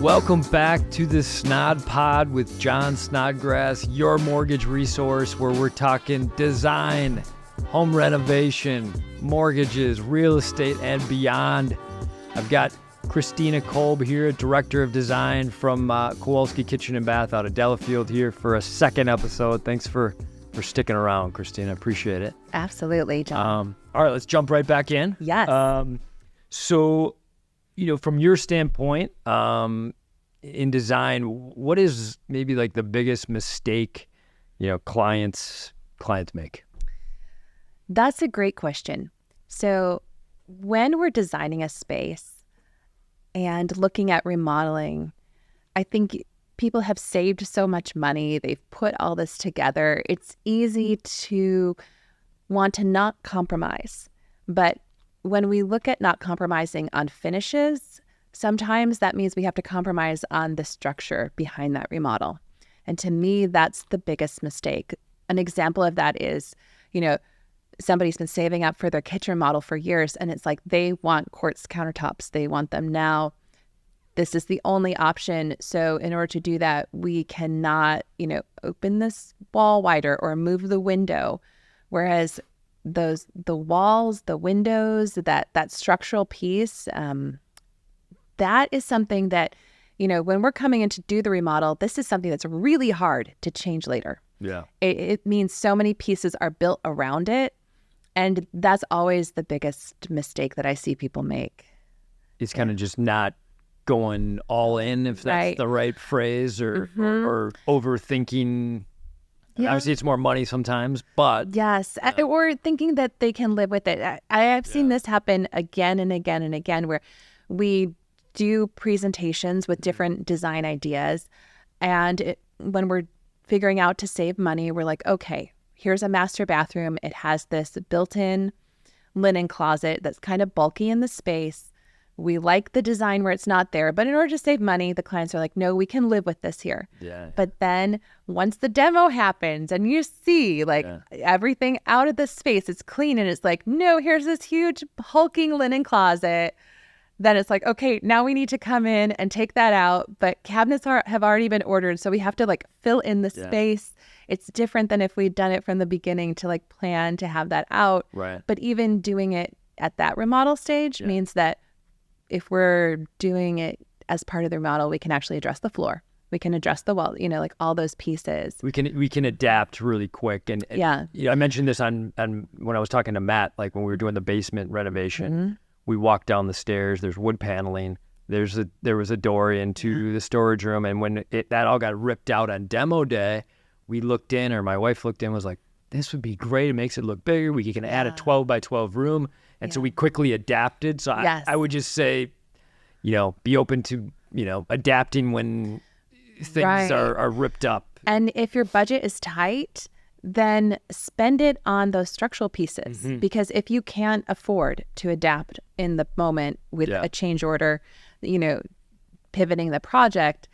Welcome back to the Snod Pod with John Snodgrass, your mortgage resource where we're talking design, home renovation, mortgages, real estate, and beyond. I've got Christina Kolb here, Director of Design from Kowalske Kitchen Bath out of Delafield here for a second episode. Thanks for sticking around, Christina. Appreciate it. Absolutely, John. All right, let's jump right back in. Yes. So, from your standpoint, in design, what is maybe like the biggest mistake, clients make? That's a great question. So when we're designing a space and looking at remodeling, I think people have saved so much money. They've put all this together. It's easy to want to not compromise. But when we look at not compromising on finishes, sometimes that means we have to compromise on the structure behind that remodel. And to me, that's the biggest mistake. An example of that is, somebody's been saving up for their kitchen remodel for years, and it's like they want quartz countertops. They want them now. This is the only option. So in order to do that, we cannot, open this wall wider or move the window. Whereas the walls, the windows, that structural piece, that is something that, when we're coming in to do the remodel, this is something that's really hard to change later. Yeah. It means so many pieces are built around it. And that's always the biggest mistake that I see people make. It's kind of just not going all in, if that's the right phrase, or overthinking. Yeah. Obviously, it's more money sometimes, but... Yes, or thinking that they can live with it. I have seen this happen again and again and again, where we do presentations with different design ideas, and when we're figuring out to save money, we're like, okay, here's a master bathroom. It has this built-in linen closet that's kind of bulky in the space. We like the design where it's not there, but in order to save money, the clients are like, no, we can live with this here. Yeah. But then once the demo happens and you see everything out of the space, it's clean, and it's like, no, here's this huge hulking linen closet. Then it's like, okay, now we need to come in and take that out, but cabinets have already been ordered, so we have to fill in the space. It's different than if we'd done it from the beginning to plan to have that out. Right. But even doing it at that remodel stage means that if we're doing it as part of the remodel, we can actually address the floor. We can address the wall, all those pieces. We can adapt really quick. And I mentioned this on when I was talking to Matt, when we were doing the basement renovation. Mm-hmm. We walked down the stairs. There's wood paneling. There was a door into the storage room, and when that all got ripped out on demo day, we looked in, or my wife looked in, was like, this would be great. It makes it look bigger. We can add a 12 by 12 room. And so we quickly adapted. So I would just say, be open to, adapting when things are ripped up. And if your budget is tight, then spend it on those structural pieces. Mm-hmm. Because if you can't afford to adapt in the moment with a change order, pivoting the project,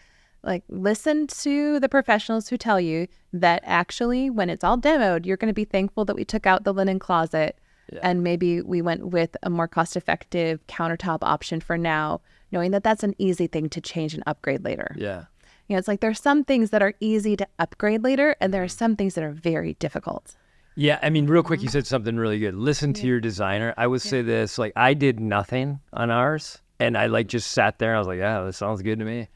listen to the professionals who tell you that actually when it's all demoed, you're going to be thankful that we took out the linen closet and maybe we went with a more cost-effective countertop option for now, knowing that that's an easy thing to change and upgrade later. Yeah. It's there's some things that are easy to upgrade later, and there are some things that are very difficult. Yeah, I mean, real quick, you said something really good. Listen to your designer. I would say this, I did nothing on ours, and I just sat there, and I was like, yeah, this sounds good to me.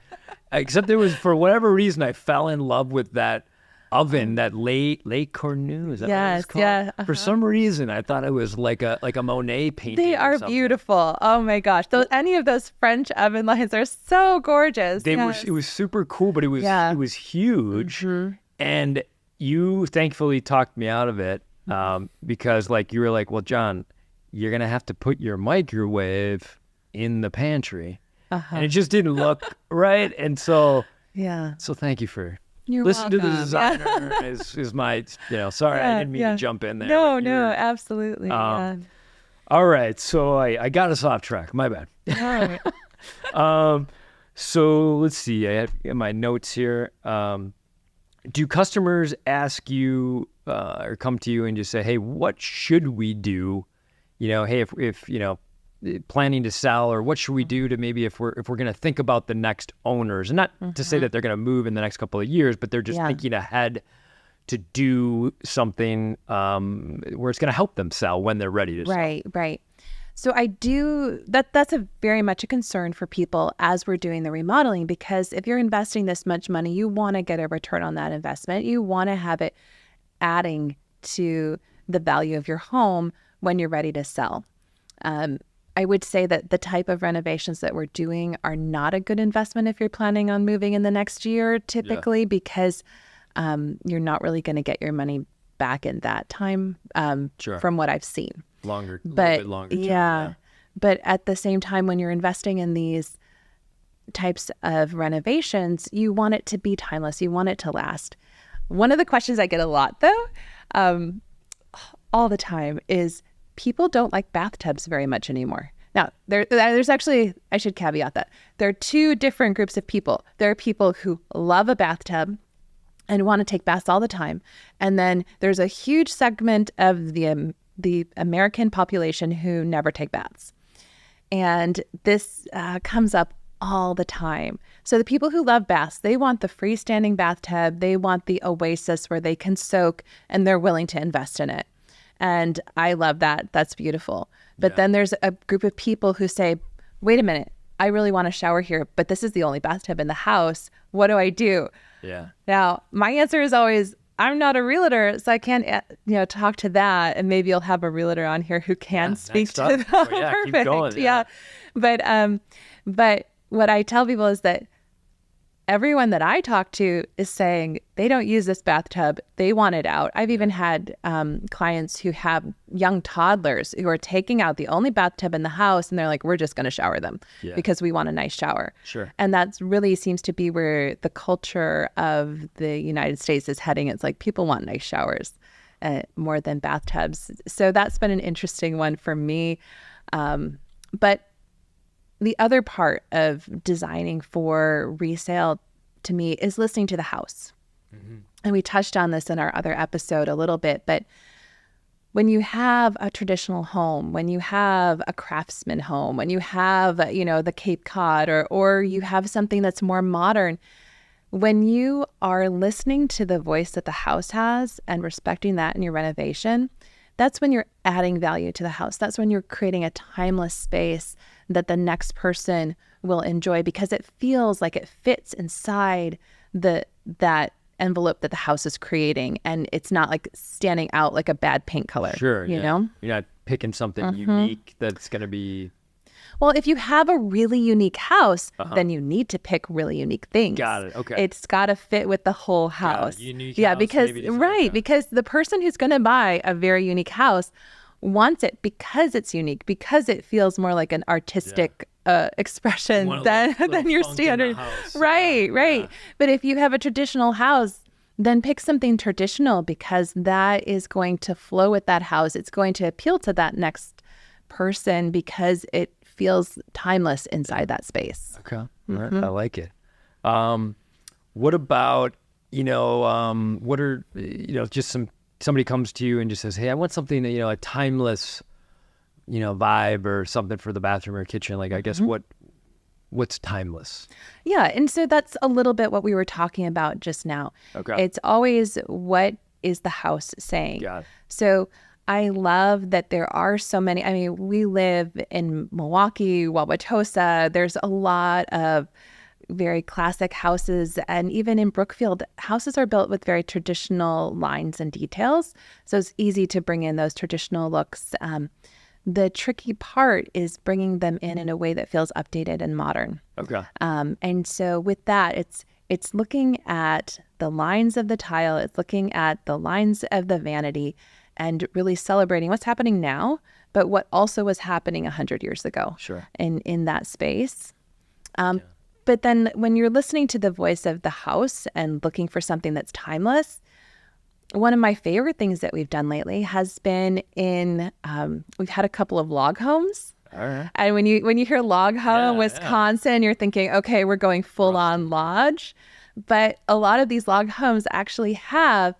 Except there was, for whatever reason, I fell in love with that oven, that Le Cornu, is that what it's called? Yeah. For some reason, I thought it was like a Monet painting. They are beautiful. Oh my gosh. Any of those French oven lines are so gorgeous. It was super cool, but it was huge. Mm-hmm. And you thankfully talked me out of it because you were like, well, John, you're going to have to put your microwave in the pantry. Uh-huh. And it just didn't look right. And so thank you for... You're Listen welcome. to the designer is my, sorry, I didn't mean to jump in there. No, absolutely. All right. So I got us off track. My bad. All right. So let's see. I have my notes here. Do customers ask you or come to you and just say, hey, what should we do? Hey, if planning to sell, or what should we do to maybe if we're going to think about the next owners, and not to say that they're going to move in the next couple of years, but they're just thinking ahead to do something where it's going to help them sell when they're ready to sell. Right. So that's a very much a concern for people as we're doing the remodeling, because if you're investing this much money, you want to get a return on that investment. You want to have it adding to the value of your home when you're ready to sell. I would say that the type of renovations that we're doing are not a good investment if you're planning on moving in the next year, typically, because you're not really going to get your money back in that time, from what I've seen. A little bit longer. Yeah. But at the same time, when you're investing in these types of renovations, you want it to be timeless. You want it to last. One of the questions I get a lot, though, all the time, is people don't like bathtubs very much anymore. Now, there's actually, I should caveat that. There are two different groups of people. There are people who love a bathtub and want to take baths all the time. And then there's a huge segment of the American population who never take baths. And this comes up all the time. So the people who love baths, they want the freestanding bathtub. They want the oasis where they can soak, and they're willing to invest in it. And I love that. That's beautiful. But then there's a group of people who say, wait a minute, I really want to shower here, but this is the only bathtub in the house. What do I do? Yeah. Now, my answer is always, I'm not a realtor, so I can't, talk to that. And maybe you'll have a realtor on here who can speak to that. Oh, yeah, Perfect. keep going. Yeah. But what I tell people is that everyone that I talk to is saying they don't use this bathtub. They want it out. I've even had clients who have young toddlers who are taking out the only bathtub in the house, and they're like, we're just going to shower them because we want a nice shower. Sure. And that really seems to be where the culture of the United States is heading. It's like people want nice showers more than bathtubs. So that's been an interesting one for me. But the other part of designing for resale to me is listening to the house. Mm-hmm. And we touched on this in our other episode a little bit, but when you have a traditional home, when you have a craftsman home, when you have, the Cape Cod or you have something that's more modern, when you are listening to the voice that the house has and respecting that in your renovation, that's when you're adding value to the house. That's when you're creating a timeless space that the next person will enjoy because it feels like it fits inside that envelope that the house is creating, and it's not like standing out like a bad paint color. Sure, you know? You're not picking something unique that's going to be... Well, if you have a really unique house, then you need to pick really unique things. Got it. Okay. It's got to fit with the whole house. Unique house, because because the person who's going to buy a very unique house wants it because it's unique, because it feels more like an artistic expression than your standard. Right. Yeah. But if you have a traditional house, then pick something traditional because that is going to flow with that house. It's going to appeal to that next person because it feels timeless inside that space. Okay. All right. I like it. What about, what are, just somebody comes to you and just says, hey, I want something, a timeless, vibe or something for the bathroom or kitchen. Like, I guess what's timeless? Yeah. And so that's a little bit what we were talking about just now. Okay. It's always, what is the house saying? Got it. So I love that there are so many. We live in Milwaukee, Wauwatosa. There's a lot of very classic houses. And even in Brookfield, houses are built with very traditional lines and details. So it's easy to bring in those traditional looks. The tricky part is bringing them in a way that feels updated and modern. Okay. And so with that, it's looking at the lines of the tile. It's looking at the lines of the vanity and really celebrating what's happening now, but what also was happening 100 years ago. Sure. In that space. But then when you're listening to the voice of the house and looking for something that's timeless, one of my favorite things that we've done lately has been we've had a couple of log homes. All right. And when you hear log home, Wisconsin, you're thinking, okay, we're going full on lodge. But a lot of these log homes actually have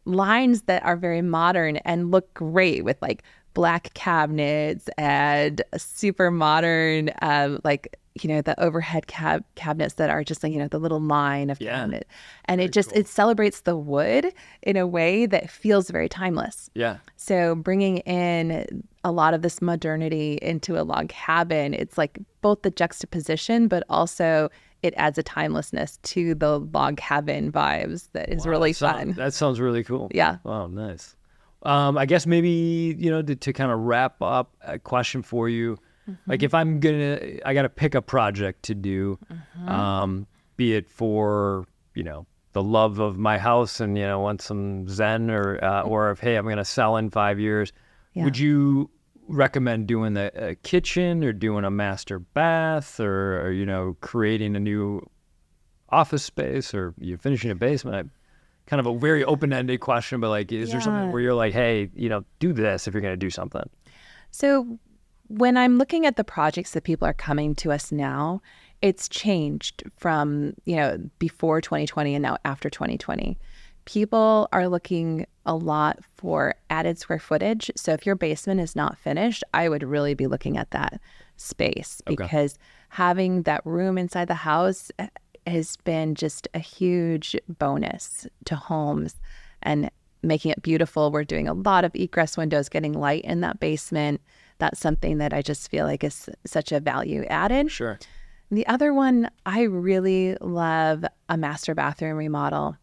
lines that are very modern and look great with like black cabinets and super modern, the overhead cabinets that are just like, the little line of cabinet. And it celebrates the wood in a way that feels very timeless. Yeah. So bringing in a lot of this modernity into a log cabin, it's like both the juxtaposition, but also it adds a timelessness to the log cabin vibes that is really fun. That sounds really cool. Yeah. Wow, nice. I guess maybe, to kind of wrap up, a question for you. Like if I got to pick a project to do, be it for, the love of my house and, want some Zen or if, hey, I'm going to sell in 5 years, would you recommend doing a kitchen or doing a master bath or creating a new office space or you finishing a basement? Kind of a very open-ended question, but like, is there something where you're like, hey, do this if you're going to do something? So when I'm looking at the projects that people are coming to us now, it's changed from, before 2020 and now after 2020. People are looking a lot for added square footage. So if your basement is not finished, I would really be looking at that space because having that room inside the house has been just a huge bonus to homes and making it beautiful. We're doing a lot of egress windows, getting light in that basement. That's something that I just feel like is such a value added. Sure. The other one, I really love a master bathroom remodel.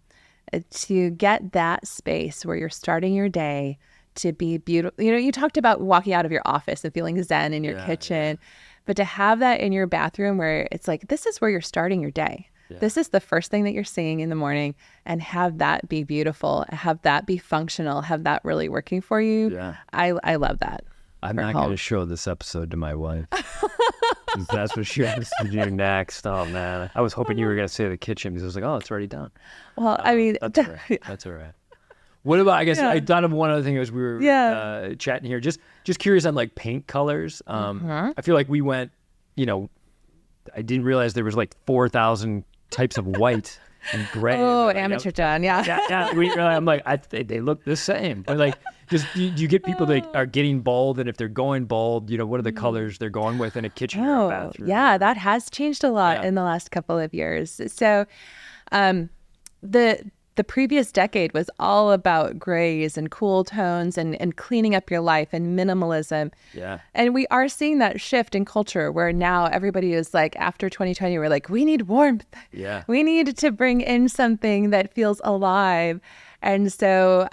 To get that space where you're starting your day to be beautiful. You talked about walking out of your office and feeling zen in your kitchen, but to have that in your bathroom where it's like, this is where you're starting your day. Yeah. This is the first thing that you're seeing in the morning, and have that be beautiful, have that be functional, have that really working for you. Yeah. I love that. I'm not going to show this episode to my wife. That's what she wants to do next. Oh, man. I was hoping you were going to say the kitchen because I was like, oh, it's already done. Well, I mean. That's all right. That's all right. What about, I guess, I thought of one other thing as we were chatting here. Just curious on like paint colors. I feel like we went, I didn't realize there was like 4,000 types of white and gray. Oh, amateur John, yeah. I'm like, they look the same. But like, do you get people that are getting bold, and if they're going bold, what are the colors they're going with in a kitchen or a bathroom? Yeah, that has changed a lot in the last couple of years. So the previous decade was all about grays and cool tones and cleaning up your life and minimalism. Yeah. And we are seeing that shift in culture where now everybody is like, after 2020, we're like, we need warmth. Yeah. We need to bring in something that feels alive. And so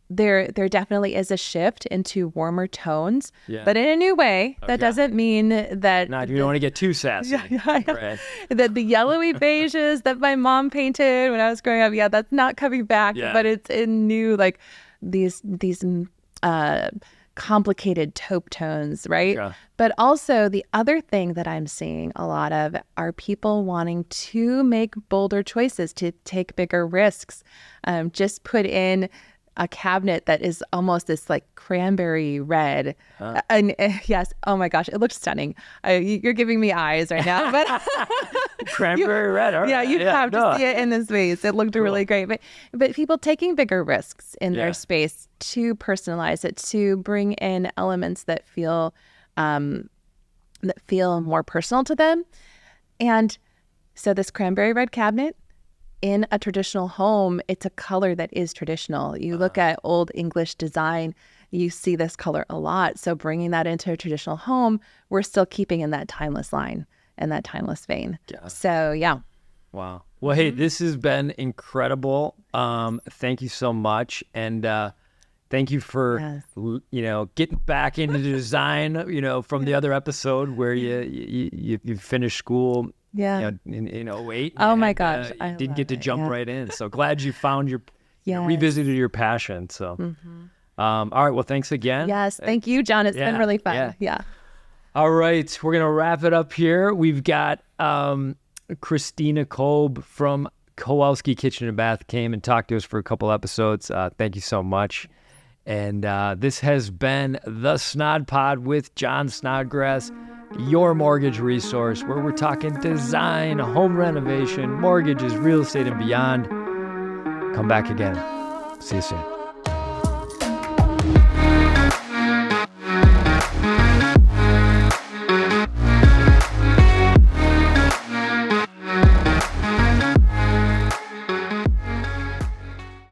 there definitely is a shift into warmer tones, but in a new way. That doesn't mean that... No, you don't want to get too sassy. Right. That the yellowy beiges that my mom painted when I was growing up, that's not coming back, but it's in new, like these complicated taupe tones, right? Yeah. But also the other thing that I'm seeing a lot of are people wanting to make bolder choices, to take bigger risks, just put in a cabinet that is almost this like cranberry red. And yes, oh my gosh, it looks stunning. You're giving me eyes right now. But cranberry red, all right. Yeah, you have to see it in this space. It looked really great. But people taking bigger risks in their space to personalize it, to bring in elements that feel more personal to them. And so this cranberry red cabinet, in a traditional home, it's a color that is traditional. You look at old English design, you see this color a lot. So bringing that into a traditional home, we're still keeping in that timeless line and that timeless vein. Yeah. So, yeah. Wow. Well, hey, this has been incredible. Thank you so much. And thank you for, getting back into design, from the other episode where you finished school. Yeah. In 08. Oh my gosh. You didn't get to jump right in. So glad you found revisited your passion. So, all right. Well, thanks again. Yes. Thank you, John. It's been really fun. Yeah. All right. We're going to wrap it up here. We've got Christina Kolb from Kowalske Kitchen Bath came and talked to us for a couple episodes. Thank you so much. And this has been the Snod Pod with John Snodgrass, your mortgage resource, where we're talking design, home renovation, mortgages, real estate, and beyond. Come back again. See you soon.